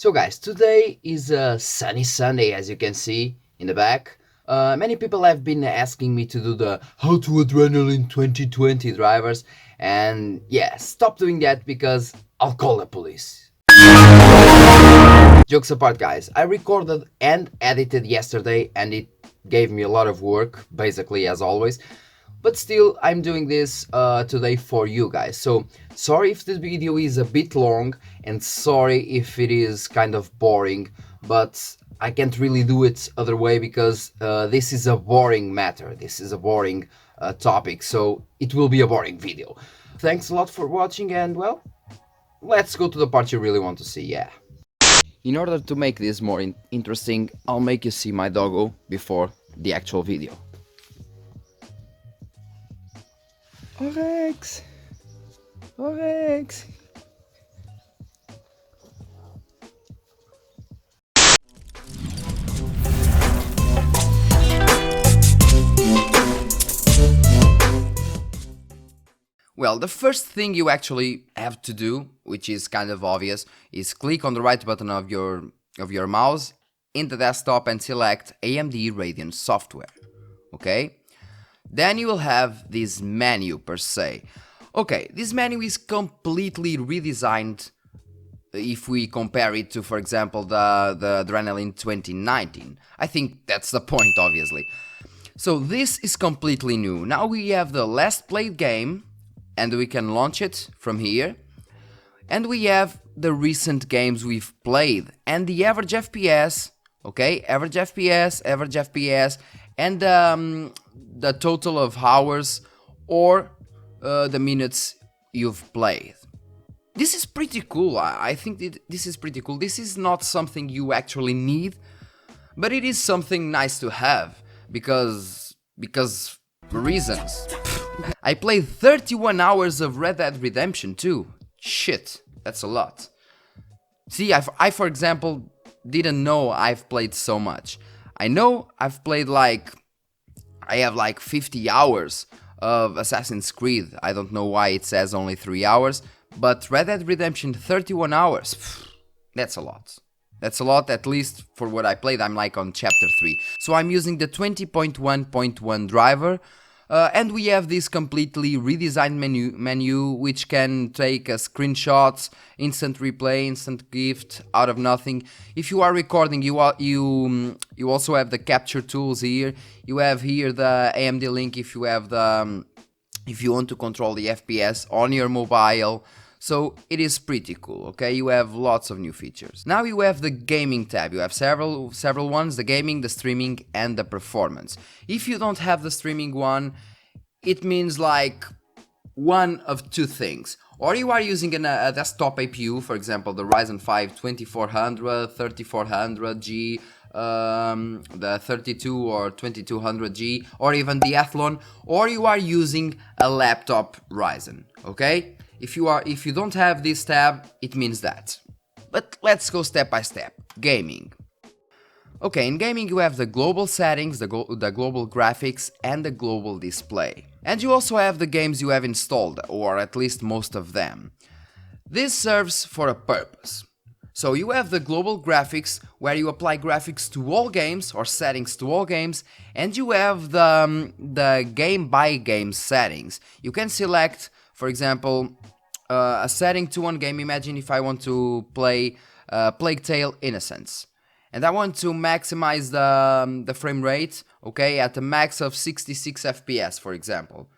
So guys, today is a sunny Sunday, as you can see in the back. Many people have been asking me to do the How to Adrenalin 2020 drivers, and yeah, stop doing that because I'll call the police. Jokes apart guys, I recorded and edited yesterday and it gave me a lot of work, basically as always. But still, I'm doing this today for you guys. So sorry if this video is a bit long and sorry if it is kind of boring, but I can't really do it other way because this is a boring matter. This is a boring topic, so it will be a boring video. Thanks a lot for watching and well, let's go to the part you really want to see, yeah. In order to make this more interesting, I'll make you see my doggo before the actual video. RX! RX! Well, the first thing you actually have to do, which is kind of obvious, is click on the right button of your mouse in the desktop and select AMD Radeon software. Okay? Then you will have this menu per se. Okay, this menu is completely redesigned if we compare it to, for example, the Adrenalin 2019. I think that's the point, obviously. So this is completely new. Now we have the last played game, and we can launch it from here. And we have the recent games we've played, and the average FPS, okay, average FPS, and the total of hours or the minutes you've played. This is pretty cool. I think this is pretty cool. This is not something you actually need, but it is something nice to have because reasons. I played 31 hours of Red Dead Redemption 2. Shit, that's a lot. See, I for example didn't know I've played so much. I know I've played I have like 50 hours of Assassin's Creed. I don't know why it says only 3 hours, but Red Dead Redemption 31 hours, that's a lot. That's a lot, at least for what I played. I'm like on chapter 3. So I'm using the 20.1.1 driver, and we have this completely redesigned menu which can take screenshots, instant replay, instant gift out of nothing. If you are recording, you also have the capture tools here. You have here the AMD link if you have if you want to control the FPS on your mobile. So it is pretty cool, okay? You have lots of new features. Now you have the gaming tab. You have several ones, the gaming, the streaming, and the performance. If you don't have the streaming one, it means like one of two things. Or you are using a desktop APU, for example, the Ryzen 5 2400, 3400G, the 32 or 2200G, or even the Athlon, or you are using a laptop Ryzen, okay? If you don't have this tab, it means that. But let's go step by step. Gaming. Okay, in gaming you have the global settings, the global graphics, and the global display. And you also have the games you have installed, or at least most of them. This serves for a purpose. So you have the global graphics, where you apply graphics to all games, or settings to all games, and you have the game by game settings. You can select, for example, a setting to one game. Imagine if I want to play Plague Tale Innocence, and I want to maximize the frame rate, okay, at a max of 66 FPS, for example.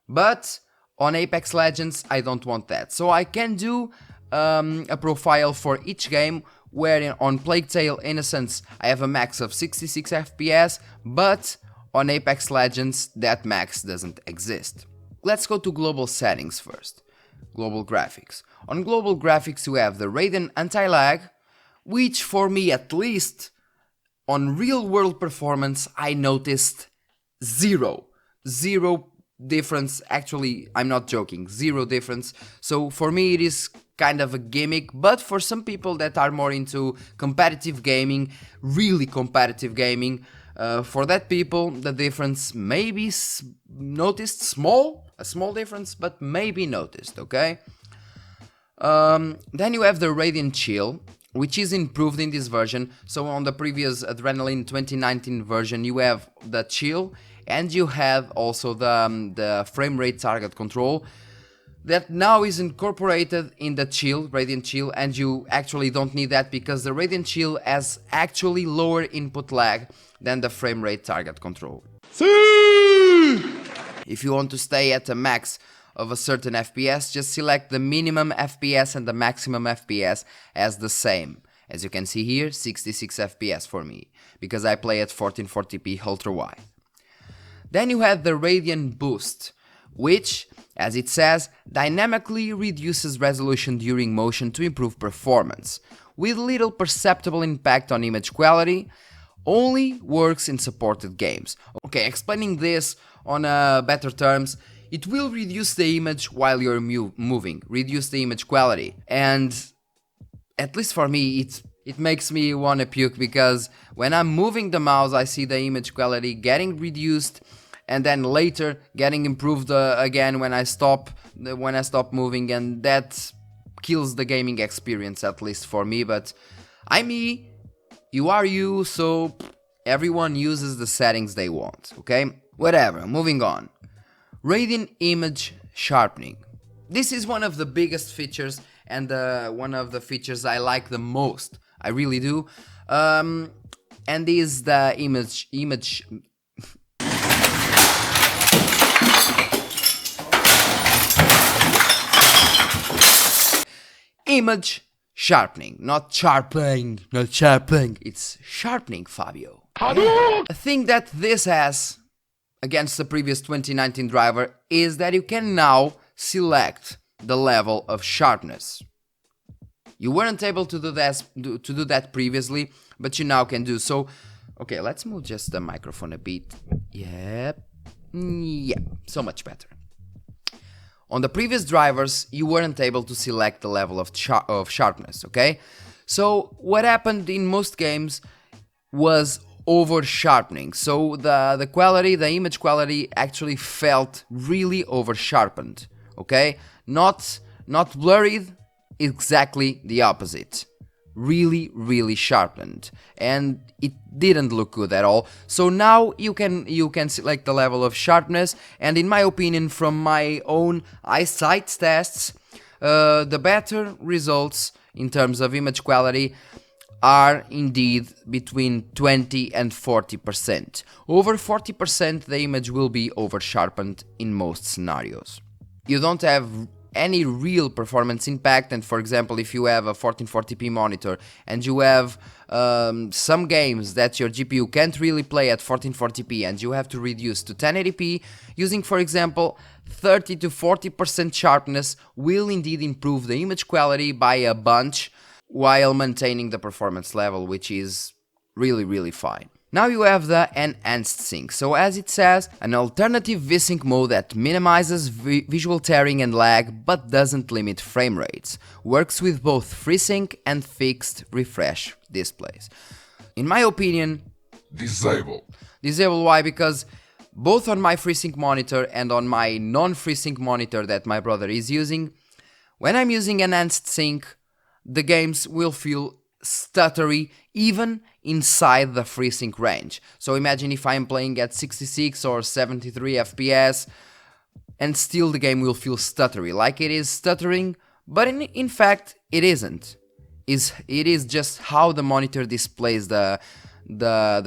But on Apex Legends, I don't want that. So I can do a profile for each game, where on Plague Tale Innocence I have a max of 66 FPS, but on Apex Legends that max doesn't exist. Let's go to global settings first. Global graphics. On global graphics you have the Raiden anti-lag, which for me at least, on real world performance, I noticed zero difference. Actually, I'm not joking, zero difference. So for me it is kind of a gimmick, but for some people that are more into competitive gaming, really competitive gaming, for that people the difference may be noticed, a small difference, but maybe noticed, okay? Then you have the Radeon Chill, which is improved in this version. So on the previous Adrenalin 2019 version you have the chill and you have also the frame rate target control that now is incorporated in the chill, Radeon chill, and you actually don't need that because the Radeon chill has actually lower input lag than the frame rate target control. If you want to stay at a max of a certain FPS, just select the minimum FPS and the maximum FPS as the same. As you can see here, 66 FPS for me, because I play at 1440p ultra wide. Then you have the Radeon Boost, which, as it says, dynamically reduces resolution during motion to improve performance, with little perceptible impact on image quality, only works in supported games. Okay, explaining this on better terms, it will reduce the image while you're moving, reduce the image quality, and at least for me it makes me wanna puke, because when I'm moving the mouse I see the image quality getting reduced and then later getting improved again when I stop moving, and that kills the gaming experience, at least for me. But I'm me, you are you, so everyone uses the settings they want, okay? Whatever, moving on. Radeon Image Sharpening. This is one of the biggest features and one of the features I like the most. I really do. And is the image sharpening, not sharpening, it's sharpening, Fabio. A thing that this has against the previous 2019 driver is that you can now select the level of sharpness. You weren't able to do that previously, but you now can do so. Okay, let's move just the microphone a bit. Yep, so much better. On the previous drivers, you weren't able to select the level of sharpness, okay? So what happened in most games was over sharpening. So the quality, the image quality actually felt really over sharpened, okay? Not blurred, exactly the opposite. Really sharpened, and it didn't look good at all. So now you can select the level of sharpness, and in my opinion, from my own eyesight tests, the better results in terms of image quality are indeed between 20 and 40%. Over 40% the image will be over sharpened in most scenarios. You don't have any real performance impact, and for example, if you have a 1440p monitor and you have some games that your GPU can't really play at 1440p and you have to reduce to 1080p, using for example 30 to 40% sharpness will indeed improve the image quality by a bunch while maintaining the performance level, which is really fine. Now you have the enhanced sync, so as it says, an alternative VSync mode that minimizes visual tearing and lag but doesn't limit frame rates, works with both FreeSync and fixed refresh displays. In my opinion, disable. Why? Because both on my FreeSync monitor and on my non-FreeSync monitor that my brother is using, when I'm using enhanced sync, the games will feel stuttery even inside the FreeSync range. So imagine if I'm playing at 66 or 73 FPS and still the game will feel stuttery, like it is stuttering, but in fact it isn't. It is just how the monitor displays the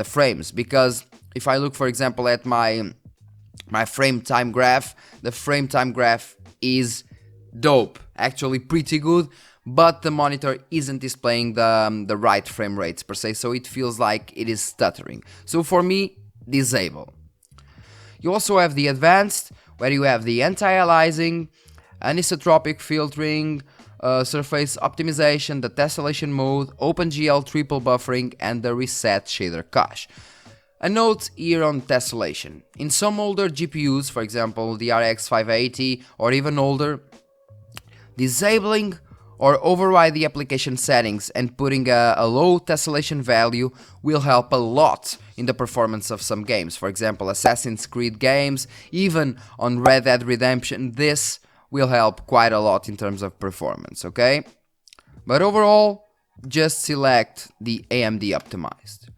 frames, because if I look for example at my frame time graph, the frame time graph is dope, actually pretty good, but the monitor isn't displaying the right frame rates per se, so it feels like it is stuttering. So for me, disable. You also have the advanced, where you have the anti-aliasing, anisotropic filtering, surface optimization, the tessellation mode, OpenGL triple buffering, and the reset shader cache. A note here on tessellation. In some older GPUs, for example the RX 580 or even older, disabling or override the application settings and putting a low tessellation value will help a lot in the performance of some games. For example, Assassin's Creed games, even on Red Dead Redemption, this will help quite a lot in terms of performance, okay? But overall, just select the AMD optimized.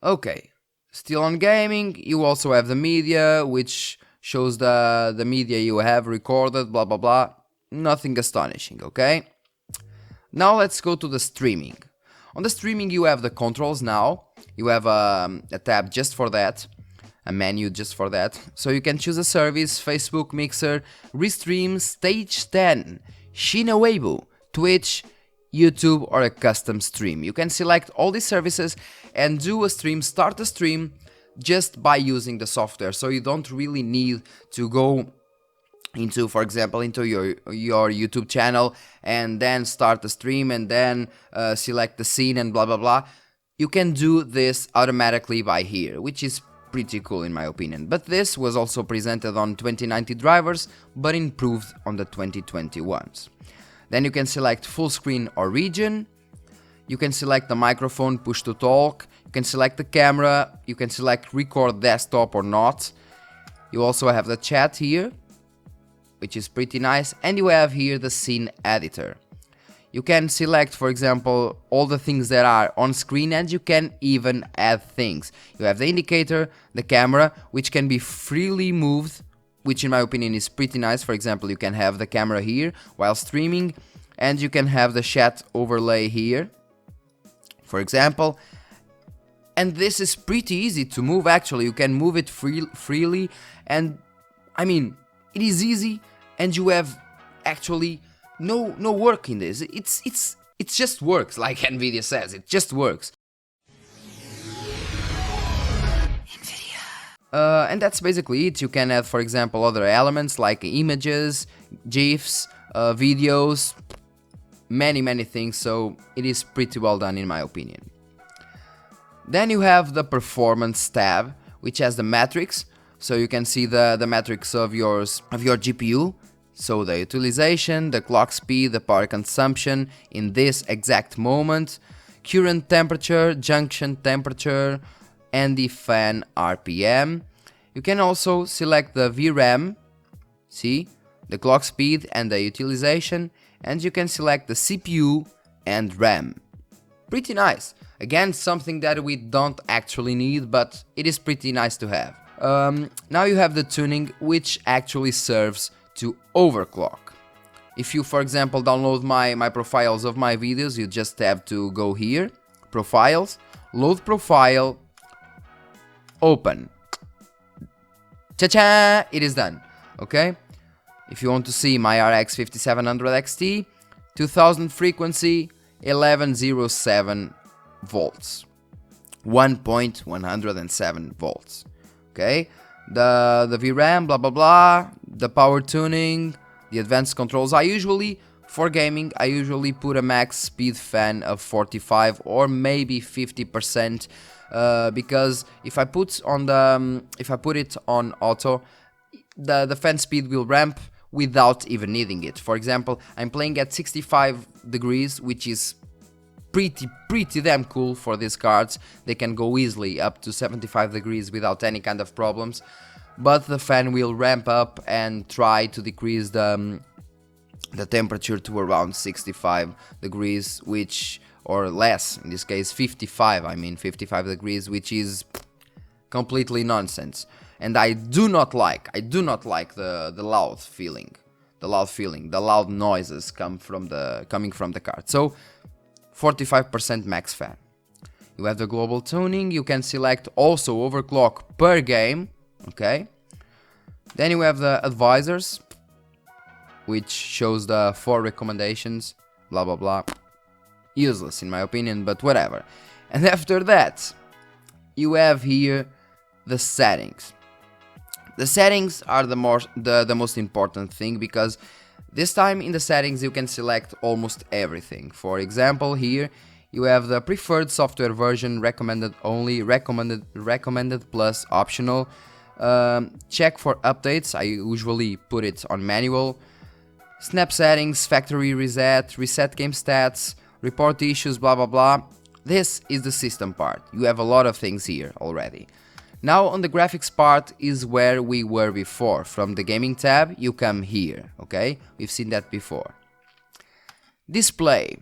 Okay, still on gaming, you also have the media, which shows the media you have recorded, blah blah blah. Nothing astonishing, okay? Now let's go to the streaming. On the streaming you have the controls now. You have a tab just for that, a menu just for that. So you can choose a service, Facebook, Mixer, Restream, Stage 10, Shina Weibo, Twitch, YouTube, or a custom stream. You can select all these services and do a stream, start a stream just by using the software. So you don't really need to go into, for example, into your YouTube channel and then start the stream and then select the scene and blah blah blah. You can do this automatically by here, which is pretty cool in my opinion. But this was also presented on 2090 drivers, but improved on the 2020 ones. Then you can select full screen or region. You can select the microphone, push to talk. You can select the camera. You can select record desktop or not. You also have the chat here, which is pretty nice. And you have here the scene editor. You can select, for example, all the things that are on screen, and you can even add things. You have the indicator, the camera, which can be freely moved, which in my opinion is pretty nice. For example, you can have the camera here while streaming, and you can have the chat overlay here, for example. And this is pretty easy to move actually. You can move it freely, and I mean, it is easy, and you have actually no work in this. It just works, like Nvidia says, it just works. And that's basically it. You can add, for example, other elements like images, GIFs, videos, many things, so it is pretty well done in my opinion. Then you have the performance tab, which has the metrics, so you can see the metrics of your GPU. So the utilization, the clock speed, the power consumption in this exact moment, current temperature, junction temperature, and the fan RPM. You can also select the VRAM, see, the clock speed and the utilization, and you can select the CPU and RAM. Pretty nice. Again, something that we don't actually need, but it is pretty nice to have. Now you have the tuning, which actually serves to overclock. If you, for example, download my profiles of my videos, you just have to go here, profiles, load profile, open. Cha-cha! It is done. Okay? If you want to see my RX 5700 XT, 2000 frequency, 1107 volts, 1.107 volts. Okay? The VRAM, blah blah blah, the power tuning, the advanced controls. For gaming, I usually put a max speed fan of 45 or maybe 50%, because if I put it on auto, the fan speed will ramp without even needing it. For example, I'm playing at 65 degrees, which is pretty damn cool for these cards. They can go easily up to 75 degrees without any kind of problems, but the fan will ramp up and try to decrease the temperature to around 65 degrees, which, or less, in this case 55, I mean 55 degrees, which is completely nonsense. And I do not like the loud feeling, the loud noises coming from the card. So 45% max fan. You have the global tuning. You can select also overclock per game. Okay. Then you have the advisors, which shows the 4 recommendations. Blah blah blah. Useless in my opinion, but whatever. And after that, you have here the settings. The settings are the most important thing, because this time in the settings you can select almost everything. For example, here you have the preferred software version, recommended only, recommended plus, optional, check for updates. I usually put it on manual. Snap settings, factory reset, reset game stats, report issues, blah blah blah. This is the system part. You have a lot of things here already. Now on the graphics part is where we were before. From the gaming tab you come here, okay? We've seen that before. Display.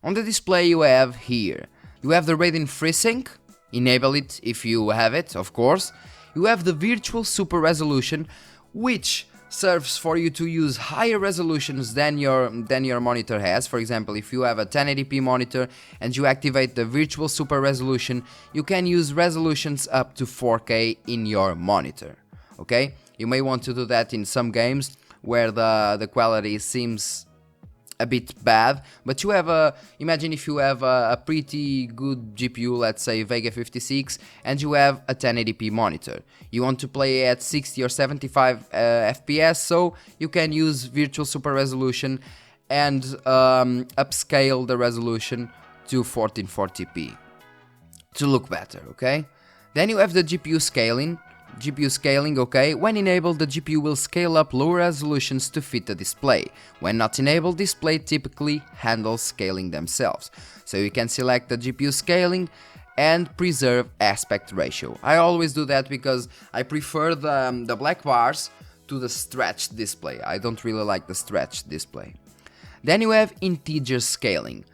On the display you have here, you have the Raiden FreeSync, enable it if you have it, of course. You have the virtual super resolution, which serves for you to use higher resolutions than your monitor has. For example, if you have a 1080p monitor and you activate the virtual super resolution, you can use resolutions up to 4K in your monitor. Okay, you may want to do that in some games where the quality seems a bit bad, but you have imagine if you have a pretty good GPU, let's say VEGA 56, and you have a 1080p monitor. You want to play at 60 or 75 FPS, so you can use virtual super resolution and upscale the resolution to 1440p to look better, okay? Then you have the GPU scaling. Okay, when enabled the GPU will scale up lower resolutions to fit the display. When not enabled, display typically handles scaling themselves. So you can select the GPU scaling and preserve aspect ratio. I always do that because I prefer the black bars to the stretched display. I don't really like the stretched display. Then you have integer scaling.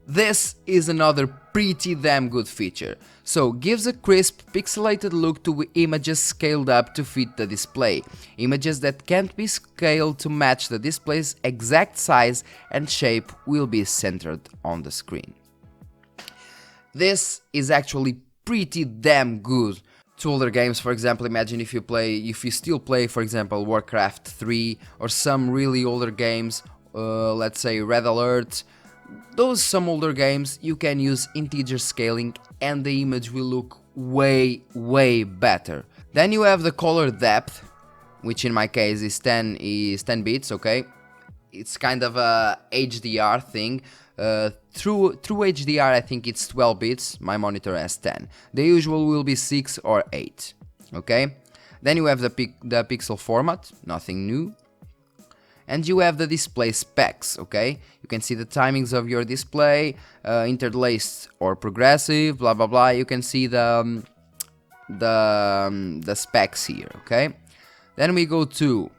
This is another pretty damn good feature. So gives a crisp pixelated look to images scaled up to fit the display. Images that can't be scaled to match the display's exact size and shape will be centered on the screen. This is actually pretty damn good to older games. For example, imagine if you still play, for example, Warcraft 3 or some really older games, let's say Red Alert. Some older games, you can use integer scaling and the image will look way better. Then you have the color depth, which in my case is 10 bits, okay? It's kind of a HDR thing. Through HDR I think it's 12 bits, my monitor has 10. The usual will be 6 or 8, okay? Then you have the pixel format, nothing new. And you have the display specs, okay? You can see the timings of your display, interlaced or progressive, blah blah blah. You can see the specs here, okay? Then we go to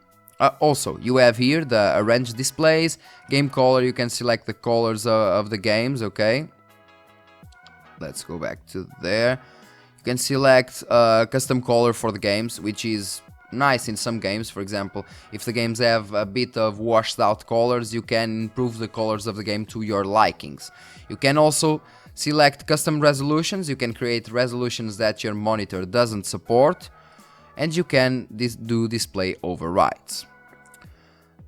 also you have here the arranged displays, game color. You can select the colors of the games, okay? Let's go back to there. You can select custom color for the games, which is nice in some games. For example, if the games have a bit of washed out colors, you can improve the colors of the game to your likings. You can also select custom resolutions. You can create resolutions that your monitor doesn't support, and you can do display overrides.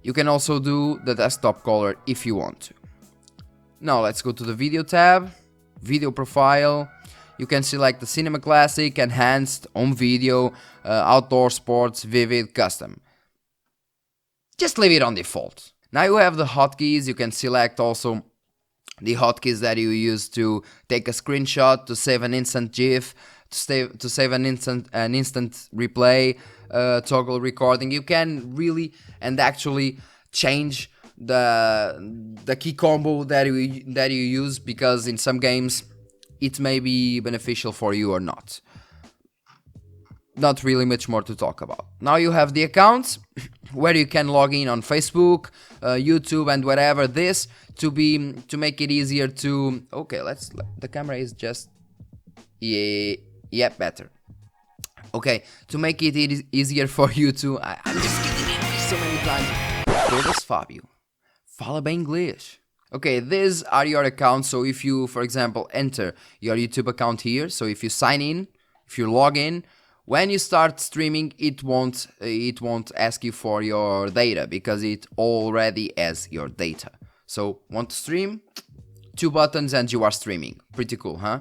You can also do the desktop color if you want to. Now let's go to the video tab, video profile. You can select the Cinema Classic, Enhanced, Home Video, Outdoor Sports, Vivid, Custom. Just leave it on default. Now you have the hotkeys. You can select also the hotkeys that you use to take a screenshot, to save an instant GIF, to save an instant replay, toggle recording. You can really and actually change the key combo that you use, because in some games it may be beneficial for you or not. Not really much more to talk about. Now you have the accounts where you can log in on Facebook, YouTube, and whatever. This to make it easier to. Okay, the camera is just better. Okay, to make it easier for you to. I'm just getting English so many times. Todas Fábio. Fala bem inglês. Okay, these are your accounts. So if you, for example, enter your YouTube account here, so if you sign in, if you log in, when you start streaming, it won't ask you for your data, because it already has your data. So want to stream? 2 buttons and you are streaming. Pretty cool, huh?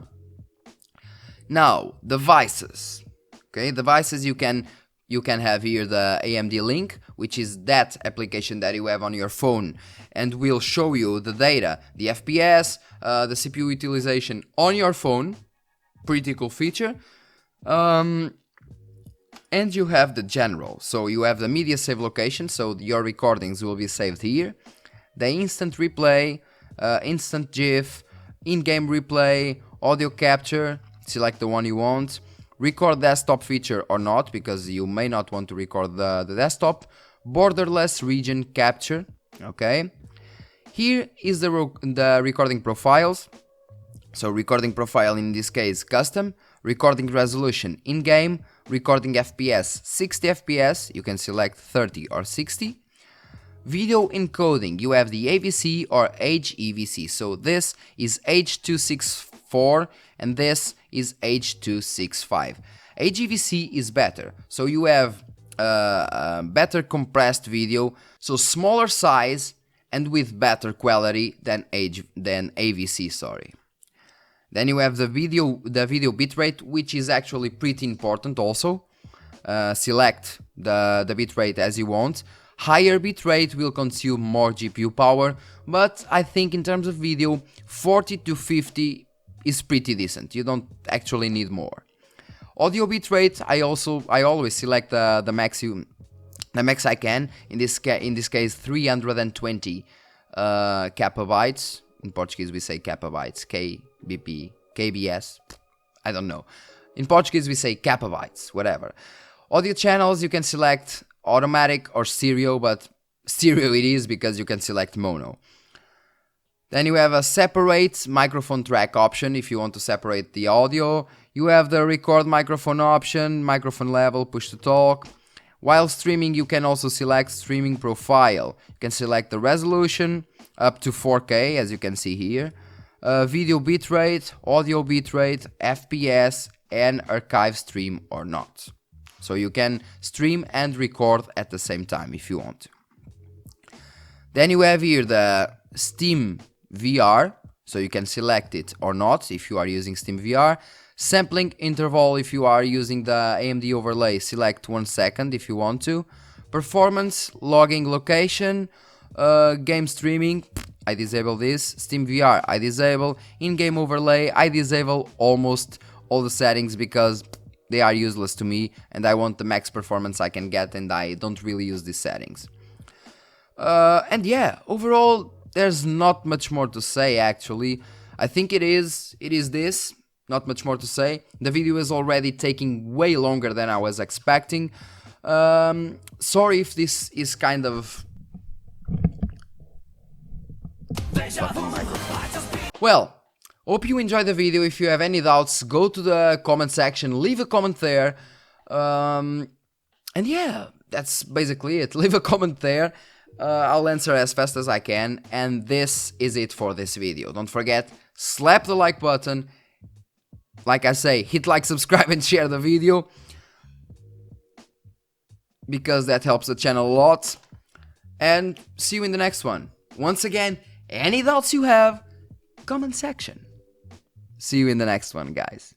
Now, devices. Okay, devices, you can have here the AMD Link, which is that application that you have on your phone, and will show you the data, the FPS, the CPU utilization on your phone. Pretty cool feature. And you have the general, so you have the media save location, so your recordings will be saved here. The instant replay, instant GIF, in-game replay, audio capture, select the one you want. Record desktop feature or not, because you may not want to record the desktop. Borderless region capture, okay. Here is the recording profiles. So recording profile in this case custom, recording resolution in-game, recording FPS 60 FPS, you can select 30 or 60. Video encoding, you have the AVC or HEVC, so this is H.264 and this is H.265. HEVC is better, so you have better compressed video, so smaller size and with better quality than AVC, sorry. Then you have the video bitrate, which is actually pretty important also. Select the bitrate as you want. Higher bitrate will consume more GPU power, but I think in terms of video, 40 to 50 is pretty decent. You don't actually need more. Audio bitrate, I always select the max I can. In this case, 320 kbytes. In Portuguese we say kbytes, KBP, KBS. I don't know. In Portuguese we say kbytes, whatever. Audio channels you can select automatic or stereo, but stereo it is because you can select mono. Then you have a separate microphone track option if you want to separate the audio. You have the record microphone option, microphone level, push to talk. While streaming you can also select streaming profile. You can select the resolution up to 4K as you can see here. Video bitrate, audio bitrate, FPS and archive stream or not. So you can stream and record at the same time if you want to. Then you have here the Steam VR, so you can select it or not if you are using Steam VR. Sampling interval if you are using the AMD overlay, select 1 second if you want to. Performance, logging location, game streaming, I disable this. Steam VR, I disable. In-game overlay, I disable almost all the settings because they are useless to me and I want the max performance I can get and I don't really use these settings. And yeah, overall there's not much more to say actually. I think it is this, not much more to say. The video is already taking way longer than I was expecting. Sorry if this is kind of... Well, hope you enjoyed the video. If you have any doubts, go to the comment section, leave a comment there. And yeah, that's basically it. Leave a comment there. I'll answer as fast as I can. And this is it for this video. Don't forget, slap the like button. Like I say, hit like, subscribe and share the video, because that helps the channel a lot. And see you in the next one. Once again, any doubts you have, comment section. See you in the next one, guys.